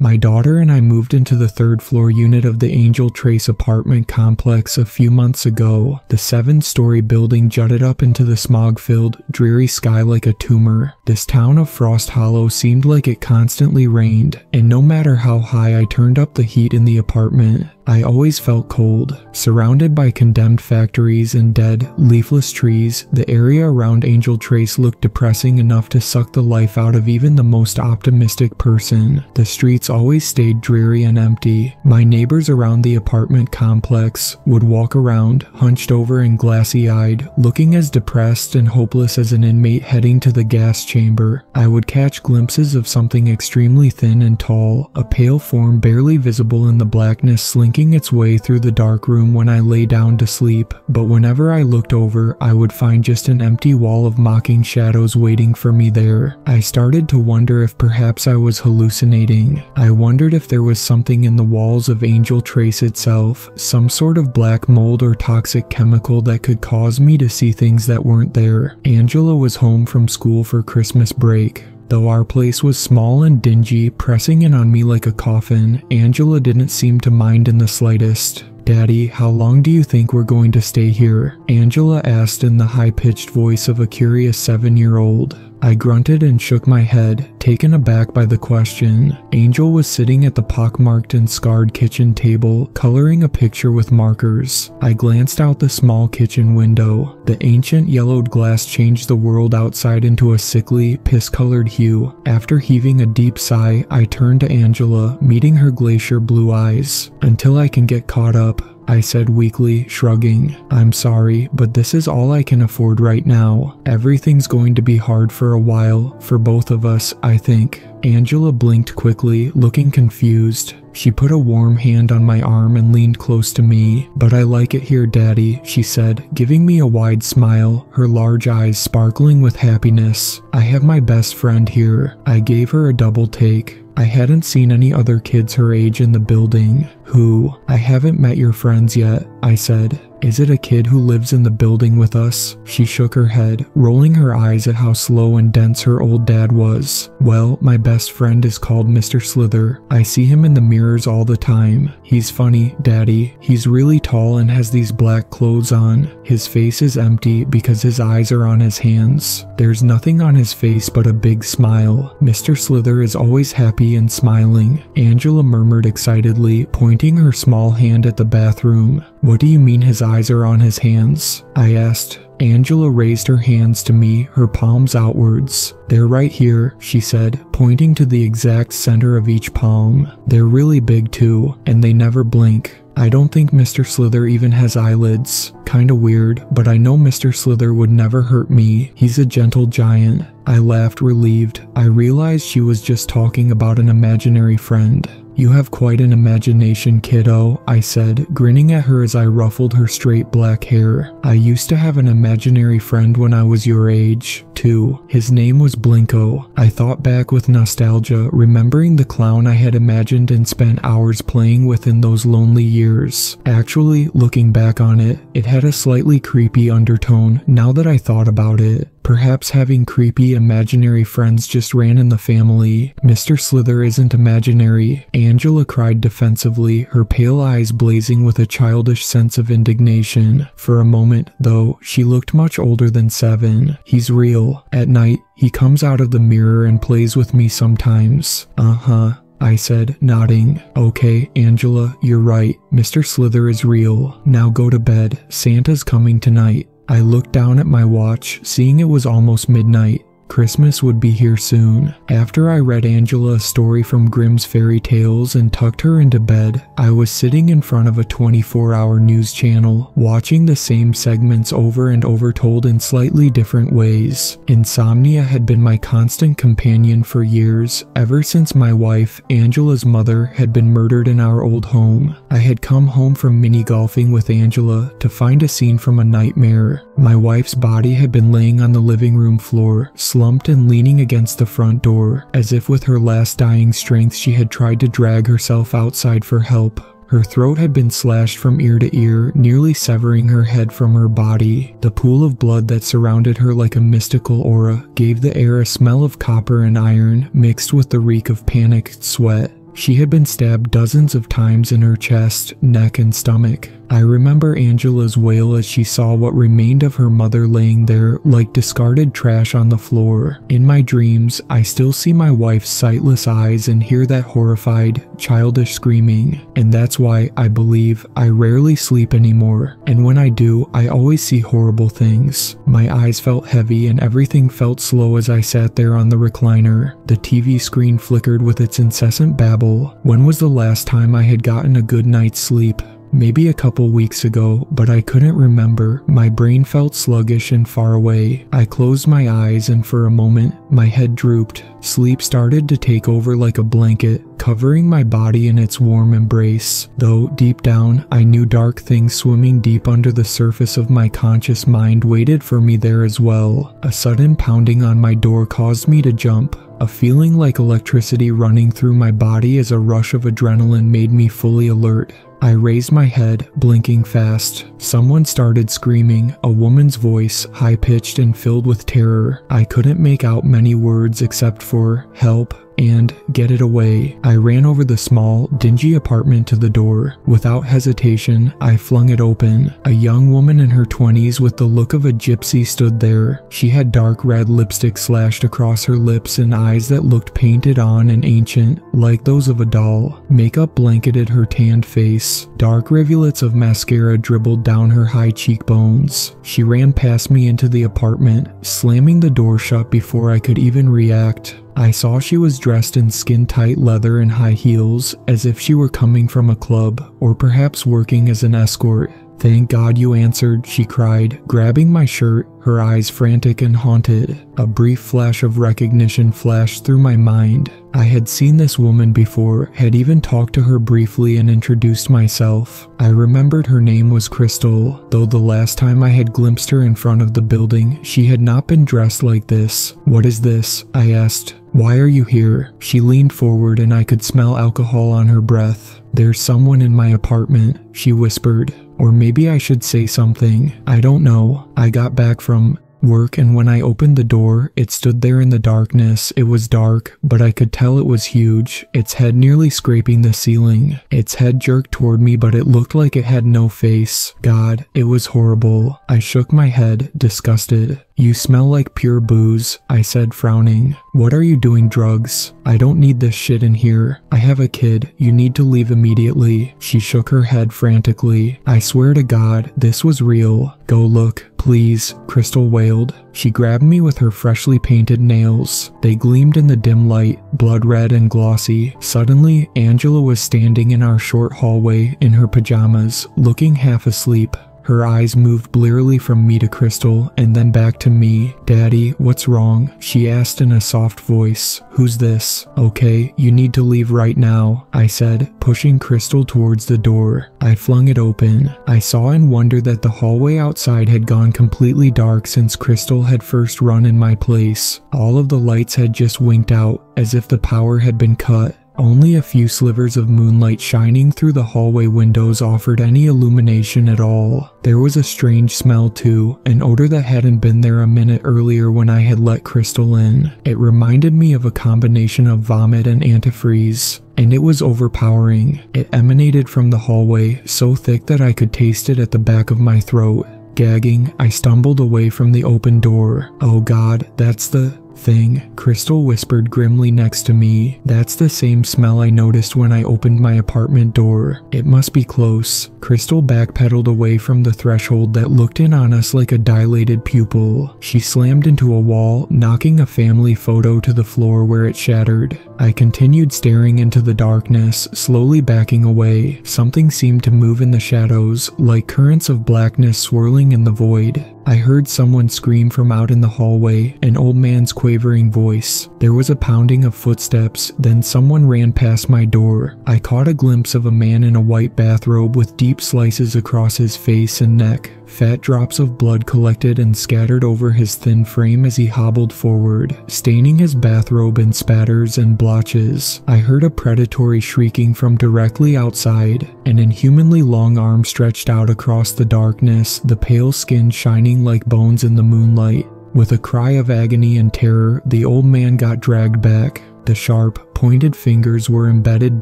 My daughter and I moved into the third-floor unit of the Angel Trace apartment complex a few months ago. The 7-story building jutted up into the smog-filled, dreary sky like a tumor. This town of Frost Hollow seemed like it constantly rained, and no matter how high I turned up the heat in the apartment, I always felt cold. Surrounded by condemned factories and dead, leafless trees, the area around Angel Trace looked depressing enough to suck the life out of even the most optimistic person. The streets always stayed dreary and empty. My neighbors around the apartment complex would walk around, hunched over and glassy-eyed, looking as depressed and hopeless as an inmate heading to the gas chamber. I would catch glimpses of something extremely thin and tall, a pale form barely visible in the blackness slinking its way through the dark room when I lay down to sleep, but whenever I looked over, I would find just an empty wall of mocking shadows waiting for me there. I started to wonder if perhaps I was hallucinating. I wondered if there was something in the walls of Angel Trace itself, some sort of black mold or toxic chemical that could cause me to see things that weren't there. Angela was home from school for Christmas break. Though our place was small and dingy, pressing in on me like a coffin, Angela didn't seem to mind in the slightest. "Daddy, how long do you think we're going to stay here?" Angela asked in the high-pitched voice of a curious 7-year-old. I grunted and shook my head, taken aback by the question. Angel was sitting at the pockmarked and scarred kitchen table, coloring a picture with markers. I glanced out the small kitchen window. The ancient yellowed glass changed the world outside into a sickly, piss-colored hue. After heaving a deep sigh, I turned to Angela, meeting her glacier blue eyes. "Until I can get caught up," I said weakly, shrugging. "I'm sorry, but this is all I can afford right now. Everything's going to be hard for a while, for both of us, I think." Angela blinked quickly, looking confused. She put a warm hand on my arm and leaned close to me. "But I like it here, Daddy," she said, giving me a wide smile, her large eyes sparkling with happiness. "I have my best friend here." I gave her a double take. I hadn't seen any other kids her age in the building. "Who? I haven't met your friends yet," I said. "Is it a kid who lives in the building with us?" She shook her head, rolling her eyes at how slow and dense her old dad was. "Well, my best friend is called Mr. Slither. I see him in the mirrors all the time. He's funny, Daddy. He's really tall and has these black clothes on. His face is empty because his eyes are on his hands. There's nothing on his face but a big smile. Mr. Slither is always happy and smiling," Angela murmured excitedly, pointing her small hand at the bathroom. "What do you mean his eyes are on his hands?" I asked. Angela raised her hands to me, her palms outwards. "They're right here," she said, pointing to the exact center of each palm. "They're really big too, and they never blink. I don't think Mr. Slither even has eyelids. Kinda weird, but I know Mr. Slither would never hurt me. He's a gentle giant." I laughed, relieved. I realized she was just talking about an imaginary friend. "You have quite an imagination, kiddo," I said, grinning at her as I ruffled her straight black hair. "I used to have an imaginary friend when I was your age, too. His name was Blinko." I thought back with nostalgia, remembering the clown I had imagined and spent hours playing with in those lonely years. Actually, looking back on it, it had a slightly creepy undertone now that I thought about it. Perhaps having creepy imaginary friends just ran in the family. "Mr. Slither isn't imaginary," Angela cried defensively, her pale eyes blazing with a childish sense of indignation. For a moment, though, she looked much older than 7. "He's real. At night, he comes out of the mirror and plays with me sometimes." "Uh-huh," I said, nodding. "Okay, Angela, you're right. Mr. Slither is real. Now go to bed. Santa's coming tonight." I looked down at my watch, seeing it was almost midnight. Christmas would be here soon. After I read Angela a story from Grimm's fairy tales and tucked her into bed, I was sitting in front of a 24-hour news channel, watching the same segments over and over told in slightly different ways. Insomnia had been my constant companion for years, ever since my wife, Angela's mother, had been murdered in our old home. I had come home from mini-golfing with Angela to find a scene from a nightmare. My wife's body had been laying on the living room floor, slumped and leaning against the front door, as if with her last dying strength she had tried to drag herself outside for help. Her throat had been slashed from ear to ear, nearly severing her head from her body. The pool of blood that surrounded her like a mystical aura gave the air a smell of copper and iron, mixed with the reek of panicked sweat. She had been stabbed dozens of times in her chest, neck, and stomach. I remember Angela's wail as she saw what remained of her mother laying there like discarded trash on the floor. In my dreams, I still see my wife's sightless eyes and hear that horrified, childish screaming, and that's why I believe I rarely sleep anymore, and when I do, I always see horrible things. My eyes felt heavy and everything felt slow as I sat there on the recliner. The TV screen flickered with its incessant babble. When was the last time I had gotten a good night's sleep? Maybe a couple weeks ago, but I couldn't remember. My brain felt sluggish and far away. I closed my eyes and for a moment, my head drooped. Sleep started to take over like a blanket, covering my body in its warm embrace. Though deep down, I knew dark things swimming deep under the surface of my conscious mind waited for me there as well. A sudden pounding on my door caused me to jump. A feeling like electricity running through my body as a rush of adrenaline made me fully alert. I raised my head, blinking fast. Someone started screaming, a woman's voice, high-pitched and filled with terror. I couldn't make out many words except for help and get it away. I ran over the small, dingy apartment to the door. Without hesitation, I flung it open. A young woman in her 20s with the look of a gypsy stood there. She had dark red lipstick slashed across her lips and eyes that looked painted on and ancient, like those of a doll. Makeup blanketed her tanned face. Dark rivulets of mascara dribbled down her high cheekbones. She ran past me into the apartment, slamming the door shut before I could even react. I saw she was dressed in skin-tight leather and high heels, as if she were coming from a club, or perhaps working as an escort. "Thank God you answered," she cried, grabbing my shirt, her eyes frantic and haunted. A brief flash of recognition flashed through my mind. I had seen this woman before, had even talked to her briefly and introduced myself. I remembered her name was Crystal, though the last time I had glimpsed her in front of the building, she had not been dressed like this. "What is this?" I asked. "Why are you here?" She leaned forward and I could smell alcohol on her breath. "There's someone in my apartment," she whispered. Or maybe I should say something. I don't know. I got back from work and when I opened the door, it stood there in the darkness. It was dark, but I could tell it was huge, its head nearly scraping the ceiling. Its head jerked toward me, but it looked like it had no face. God, it was horrible. I shook my head, disgusted. "You smell like pure booze," I said, frowning. "What are you doing, drugs? I don't need this shit in here. I have a kid. You need to leave immediately." She shook her head frantically. "I swear to God, this was real. Go look, please," Crystal wailed. She grabbed me with her freshly painted nails. They gleamed in the dim light, blood red and glossy. Suddenly, Angela was standing in our short hallway in her pajamas, looking half asleep. Her eyes moved blearily from me to Crystal and then back to me. "Daddy, what's wrong?" she asked in a soft voice. "Who's this?" "Okay, you need to leave right now," I said, pushing Crystal towards the door. I flung it open. I saw in wonder that the hallway outside had gone completely dark since Crystal had first run in my place. All of the lights had just winked out, as if the power had been cut. Only a few slivers of moonlight shining through the hallway windows offered any illumination at all. There was a strange smell too, an odor that hadn't been there a minute earlier when I had let Crystal in. It reminded me of a combination of vomit and antifreeze, and it was overpowering. It emanated from the hallway, so thick that I could taste it at the back of my throat. Gagging, I stumbled away from the open door. "Oh God, that's the thing," Crystal whispered grimly next to me. "That's the same smell I noticed when I opened my apartment door. It must be close." Crystal backpedaled away from the threshold that looked in on us like a dilated pupil. She slammed into a wall, knocking a family photo to the floor where it shattered. I continued staring into the darkness, slowly backing away. Something seemed to move in the shadows, like currents of blackness swirling in the void. I heard someone scream from out in the hallway, an old man's quavering voice. There was a pounding of footsteps, then someone ran past my door. I caught a glimpse of a man in a white bathrobe with deep slices across his face and neck. Fat drops of blood collected and scattered over his thin frame as he hobbled forward, staining his bathrobe in spatters and blotches. I heard a predatory shrieking from directly outside, an inhumanly long arm stretched out across the darkness, the pale skin shining like bones in the moonlight. With a cry of agony and terror, the old man got dragged back. The sharp, pointed fingers were embedded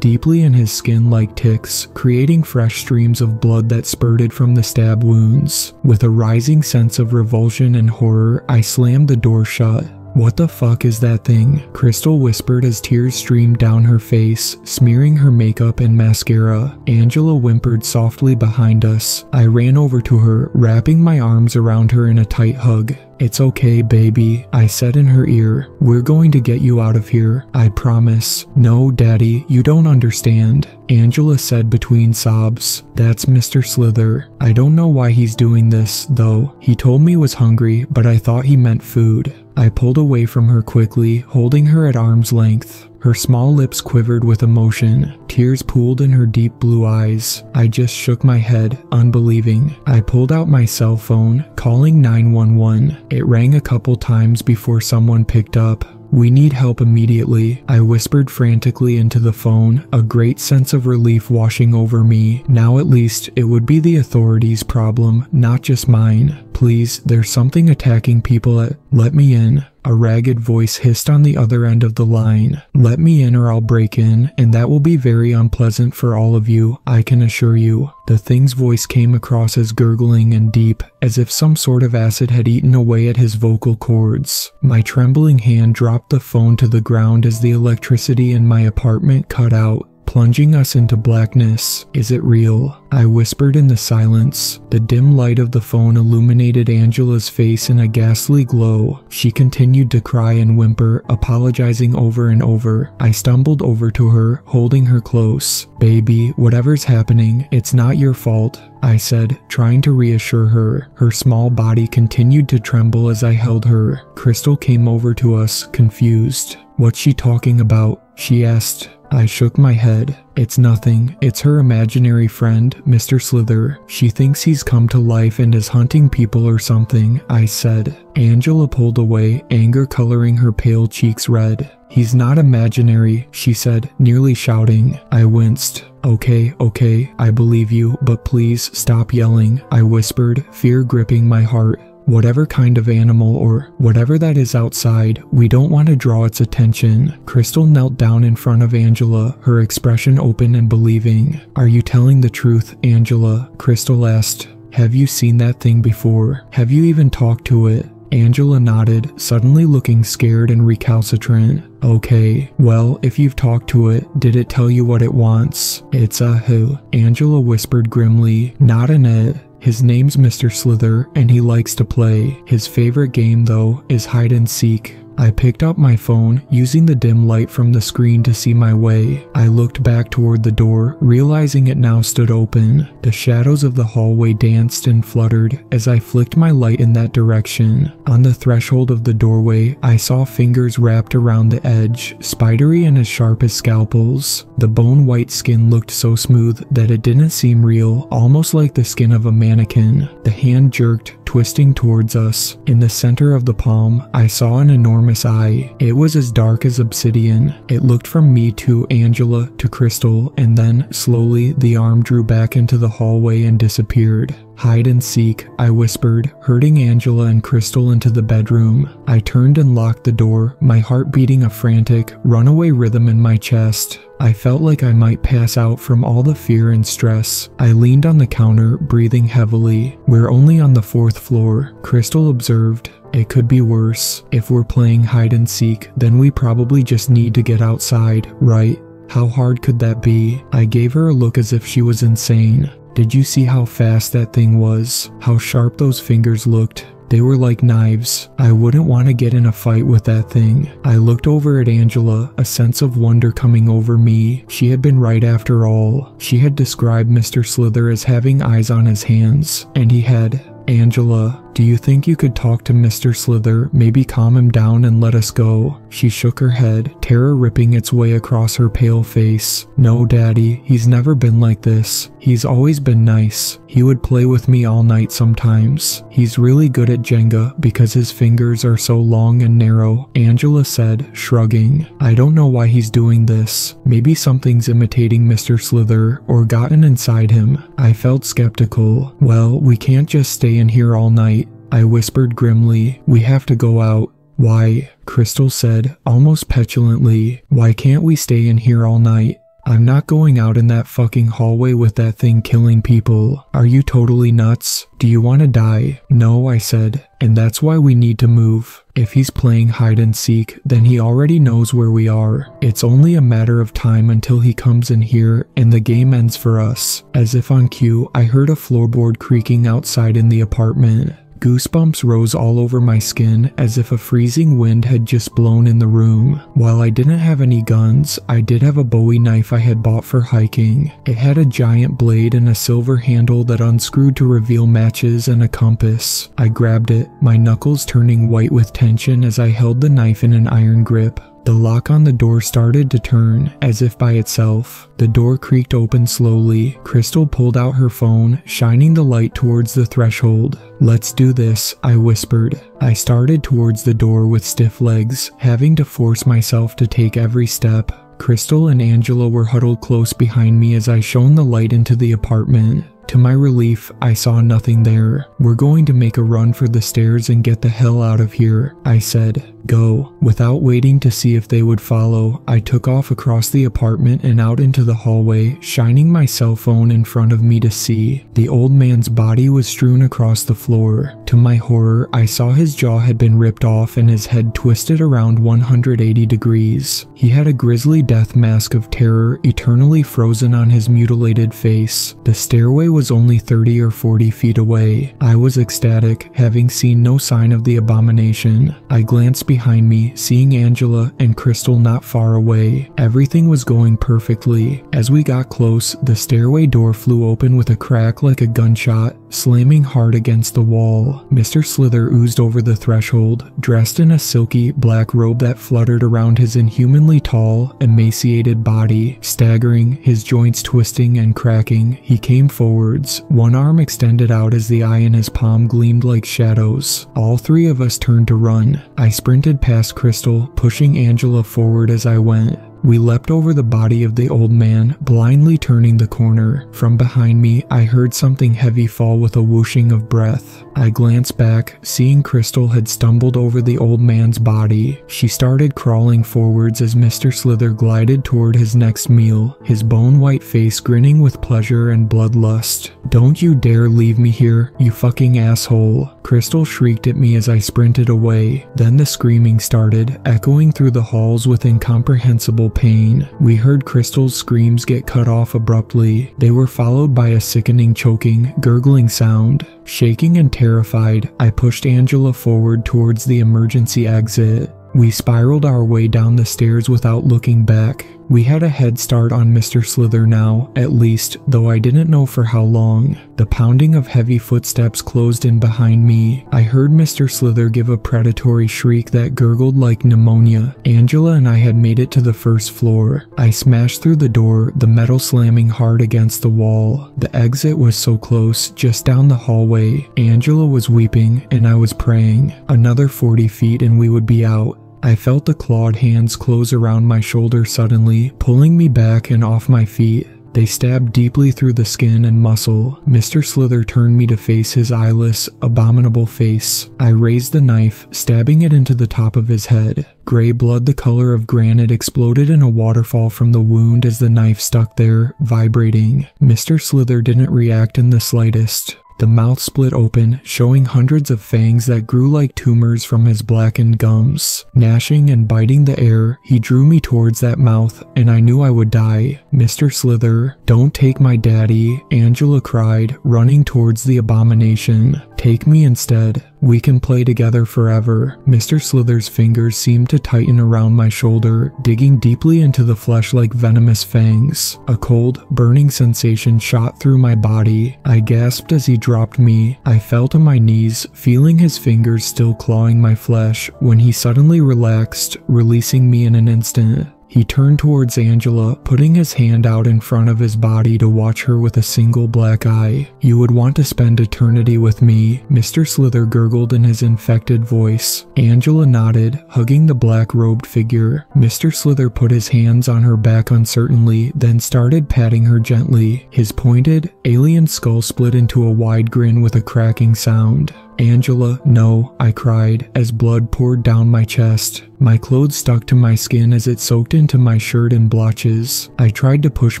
deeply in his skin like ticks, creating fresh streams of blood that spurted from the stab wounds. With a rising sense of revulsion and horror, I slammed the door shut. "What the fuck is that thing?" Crystal whispered as tears streamed down her face, smearing her makeup and mascara. Angela whimpered softly behind us. I ran over to her, wrapping my arms around her in a tight hug. "It's okay, baby," I said in her ear. "We're going to get you out of here, I promise." "No, Daddy, you don't understand," Angela said between sobs. "That's Mr. Slither. I don't know why he's doing this, though. He told me he was hungry, but I thought he meant food." I pulled away from her quickly, holding her at arm's length. Her small lips quivered with emotion. Tears pooled in her deep blue eyes. I just shook my head, unbelieving. I pulled out my cell phone, calling 911. It rang a couple times before someone picked up. "We need help immediately," I whispered frantically into the phone, a great sense of relief washing over me. Now at least it would be the authorities' problem, not just mine. "Please, there's something attacking people at— Let me in," a ragged voice hissed on the other end of the line. "Let me in or I'll break in, and that will be very unpleasant for all of you, I can assure you." The thing's voice came across as gurgling and deep, as if some sort of acid had eaten away at his vocal cords. My trembling hand dropped the phone to the ground as the electricity in my apartment cut out, plunging us into blackness. "Is it real?" I whispered in the silence. The dim light of the phone illuminated Angela's face in a ghastly glow. She continued to cry and whimper, apologizing over and over. I stumbled over to her, holding her close. "Baby, whatever's happening, it's not your fault," I said, trying to reassure her. Her small body continued to tremble as I held her. Crystal came over to us, confused. "What's she talking about?" she asked. I shook my head. "It's nothing. It's her imaginary friend, Mr. Slither. She thinks he's come to life and is hunting people or something," I said. Angela pulled away, anger coloring her pale cheeks red. "He's not imaginary," she said, nearly shouting. I winced. Okay, I believe you, but please stop yelling," I whispered, fear gripping my heart. "Whatever kind of animal or whatever that is outside, we don't want to draw its attention." Crystal knelt down in front of Angela, her expression open and believing. "Are you telling the truth, Angela?" Crystal asked. "Have you seen that thing before? Have you even talked to it?" Angela nodded, suddenly looking scared and recalcitrant. "Okay, well, if you've talked to it, did it tell you what it wants?" "It's a who," Angela whispered grimly. "Not an it. His name's Mr. Slither, and he likes to play. His favorite game, though, is hide and seek." I picked up my phone, using the dim light from the screen to see my way. I looked back toward the door, realizing it now stood open. The shadows of the hallway danced and fluttered as I flicked my light in that direction. On the threshold of the doorway, I saw fingers wrapped around the edge, spidery and as sharp as scalpels. The bone-white skin looked so smooth that it didn't seem real, almost like the skin of a mannequin. The hand jerked, twisting towards us. In the center of the palm, I saw an enormous eye. It was as dark as obsidian. It looked from me to Angela to Crystal, and then, slowly, the arm drew back into the hallway and disappeared. "Hide and seek," I whispered, herding Angela and Crystal into the bedroom. I turned and locked the door, my heart beating a frantic, runaway rhythm in my chest. I felt like I might pass out from all the fear and stress. I leaned on the counter, breathing heavily. "We're only on the 4th floor," Crystal observed. "It could be worse. If we're playing hide and seek, then we probably just need to get outside, right? How hard could that be?" I gave her a look as if she was insane. "Did you see how fast that thing was? How sharp those fingers looked? They were like knives. I wouldn't want to get in a fight with that thing." I looked over at Angela, a sense of wonder coming over me. She had been right after all. She had described Mr. Slither as having eyes on his hands, and he had. "Angela, "Do you think you could talk to Mr. Slither, maybe calm him down and let us go?" She shook her head, terror ripping its way across her pale face. "No, Daddy, he's never been like this. He's always been nice. He would play with me all night sometimes. He's really good at Jenga because his fingers are so long and narrow," Angela said, shrugging. "I don't know why he's doing this. Maybe something's imitating Mr. Slither or gotten inside him." I felt skeptical. "Well, we can't just stay in here all night," I whispered grimly. "We have to go out." "Why?" Crystal said, almost petulantly. "Why can't we stay in here all night? I'm not going out in that fucking hallway with that thing killing people. Are you totally nuts? Do you want to die?" "No," I said, "and that's why we need to move. If he's playing hide and seek, then he already knows where we are. It's only a matter of time until he comes in here and the game ends for us." As if on cue, I heard a floorboard creaking outside in the apartment. Goosebumps rose all over my skin as if a freezing wind had just blown in the room. While I didn't have any guns, I did have a Bowie knife I had bought for hiking. It had a giant blade and a silver handle that unscrewed to reveal matches and a compass. I grabbed it, my knuckles turning white with tension as I held the knife in an iron grip. The lock on the door started to turn, as if by itself. The door creaked open slowly. Crystal pulled out her phone, shining the light towards the threshold. "Let's do this," I whispered. I started towards the door with stiff legs, having to force myself to take every step. Crystal and Angela were huddled close behind me as I shone the light into the apartment. To my relief, I saw nothing there. "We're going to make a run for the stairs and get the hell out of here," I said. "Go." Without waiting to see if they would follow, I took off across the apartment and out into the hallway, shining my cell phone in front of me to see. The old man's body was strewn across the floor. To my horror, I saw his jaw had been ripped off and his head twisted around 180 degrees. He had a grisly death mask of terror eternally frozen on his mutilated face. The stairway was only 30 or 40 feet away. I was ecstatic, having seen no sign of the abomination. I glanced behind me, seeing Angela and Crystal not far away. Everything was going perfectly. As we got close, the stairway door flew open with a crack like a gunshot, slamming hard against the wall. Mr. Slither oozed over the threshold, dressed in a silky black robe that fluttered around his inhumanly tall, emaciated body. Staggering, his joints twisting and cracking, he came forwards, one arm extended out as the eye in his palm gleamed like shadows. All three of us turned to run. I sprinted past Crystal, pushing Angela forward as I went. We leapt over the body of the old man, blindly turning the corner. From behind me, I heard something heavy fall with a whooshing of breath. I glanced back, seeing Crystal had stumbled over the old man's body. She started crawling forwards as Mr. Slither glided toward his next meal, his bone-white face grinning with pleasure and bloodlust. "Don't you dare leave me here, you fucking asshole!" Crystal shrieked at me as I sprinted away. Then the screaming started, echoing through the halls with incomprehensible pain. We heard Crystal's screams get cut off abruptly. They were followed by a sickening choking, gurgling sound. Shaking and terrified, I pushed Angela forward towards the emergency exit. We spiraled our way down the stairs without looking back. We had a head start on Mr. Slither now, at least, though I didn't know for how long. The pounding of heavy footsteps closed in behind me. I heard Mr. Slither give a predatory shriek that gurgled like pneumonia. Angela and I had made it to the first floor. I smashed through the door, the metal slamming hard against the wall. The exit was so close, just down the hallway. Angela was weeping, and I was praying. Another 40 feet and we would be out. I felt the clawed hands close around my shoulder suddenly, pulling me back and off my feet. They stabbed deeply through the skin and muscle. Mr. Slither turned me to face his eyeless, abominable face. I raised the knife, stabbing it into the top of his head. Gray blood the color of granite exploded in a waterfall from the wound as the knife stuck there, vibrating. Mr. Slither didn't react in the slightest. The mouth split open, showing hundreds of fangs that grew like tumors from his blackened gums. Gnashing and biting the air, he drew me towards that mouth, and I knew I would die. "Mr. Slither, don't take my daddy," Angela cried, running towards the abomination. "Take me instead." We can play together forever. Mr. Slither's fingers seemed to tighten around my shoulder, digging deeply into the flesh like venomous fangs. A cold, burning sensation shot through my body. I gasped as he dropped me. I fell to my knees, feeling his fingers still clawing my flesh, when he suddenly relaxed, releasing me in an instant. He turned towards Angela, putting his hand out in front of his body to watch her with a single black eye. "You would want to spend eternity with me," Mr. Slither gurgled in his infected voice. Angela nodded, hugging the black-robed figure. Mr. Slither put his hands on her back uncertainly, then started patting her gently. His pointed, alien skull split into a wide grin with a cracking sound. "Angela, no," I cried, as blood poured down my chest. My clothes stuck to my skin as it soaked into my shirt in blotches. I tried to push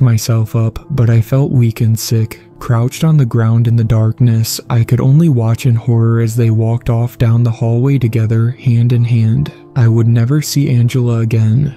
myself up, but I felt weak and sick. Crouched on the ground in the darkness, I could only watch in horror as they walked off down the hallway together, hand in hand. I would never see Angela again.